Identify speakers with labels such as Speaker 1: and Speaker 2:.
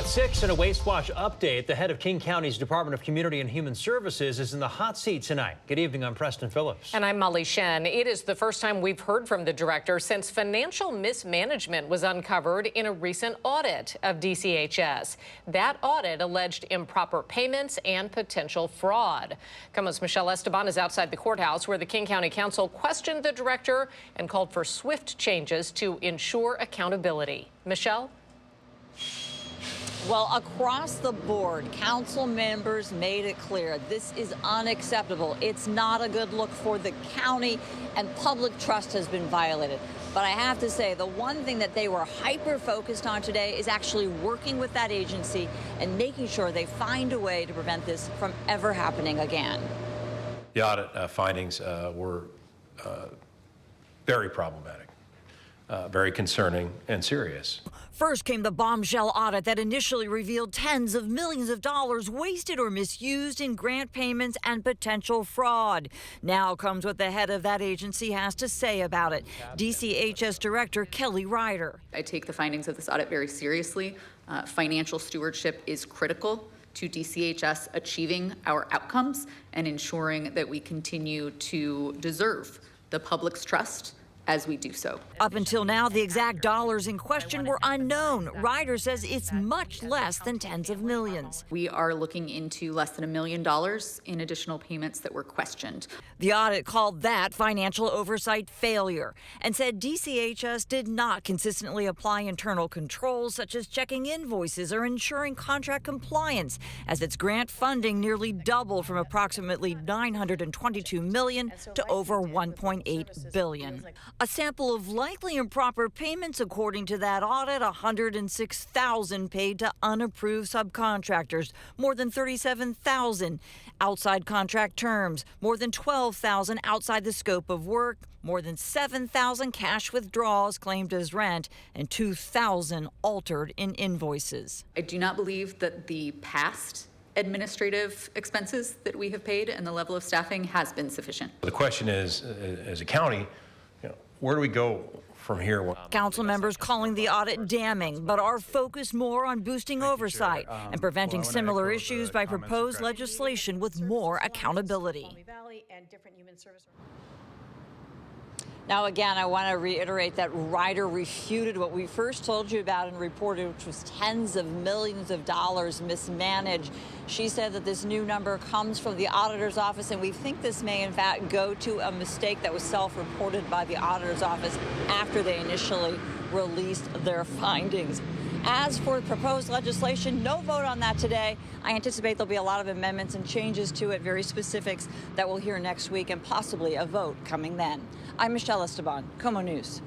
Speaker 1: At 6 and a Waste Watch update, the head of King County's Department of Community and Human Services is in the hot seat tonight. Good evening, I'm Preston Phillips.
Speaker 2: And I'm Molly Shen. It is the first time we've heard from the director since financial mismanagement was uncovered in a recent audit of DCHS. That audit alleged improper payments and potential fraud. KOMO's Michelle Esteban is outside the courthouse where the King County Council questioned the director and called for swift changes to ensure accountability. Michelle?
Speaker 3: Well, across the board, council members made it clear this is unacceptable. It's not a good look for the county, and public trust has been violated. But I have to say, the one thing that they were hyper-focused on today is actually working with that agency and making sure they find a way to prevent this from ever happening again.
Speaker 4: The audit findings were very problematic, very concerning and serious.
Speaker 3: First came the bombshell audit that initially revealed tens of millions of dollars wasted or misused in grant payments and potential fraud. Now comes what the head of that agency has to say about it. DCHS Director Kelly Ryder.
Speaker 5: I take the findings of this audit very seriously. Financial stewardship is critical to DCHS achieving our outcomes and ensuring that we continue to deserve the public's trust as we do so.
Speaker 3: Up until now, the exact dollars in question were unknown. Ryder says it's much less than tens of millions.
Speaker 5: We are looking into less than $1 million in additional payments that were questioned.
Speaker 3: The audit called that financial oversight failure and said DCHS did not consistently apply internal controls such as checking invoices or ensuring contract compliance, as its grant funding nearly doubled from approximately $922 million to over $1.8 billion. A sample of likely improper payments, according to that audit: 106,000 paid to unapproved subcontractors, more than 37,000 outside contract terms, more than 12,000 outside the scope of work, more than 7,000 cash withdrawals claimed as rent, and 2,000 altered in invoices.
Speaker 5: I do not believe that the past administrative expenses that we have paid and the level of staffing has been sufficient.
Speaker 4: The question is, as a county, where do we go from here?
Speaker 3: Council members calling the audit damning, but are focused more on boosting oversight and preventing similar issues by proposed legislation with more accountability. Now, again, I want to reiterate that Ryder refuted what we first told you about and reported, which was tens of millions of dollars mismanaged. She said that this new number comes from the auditor's office, and we think this may, in fact, go to a mistake that was self-reported by the auditor's office after they initially released their findings. As for proposed legislation, no vote on that today. I anticipate there'll be a lot of amendments and changes to it, very specifics that we'll hear next week, and possibly a vote coming then. I'm Michelle Esteban, KOMO News.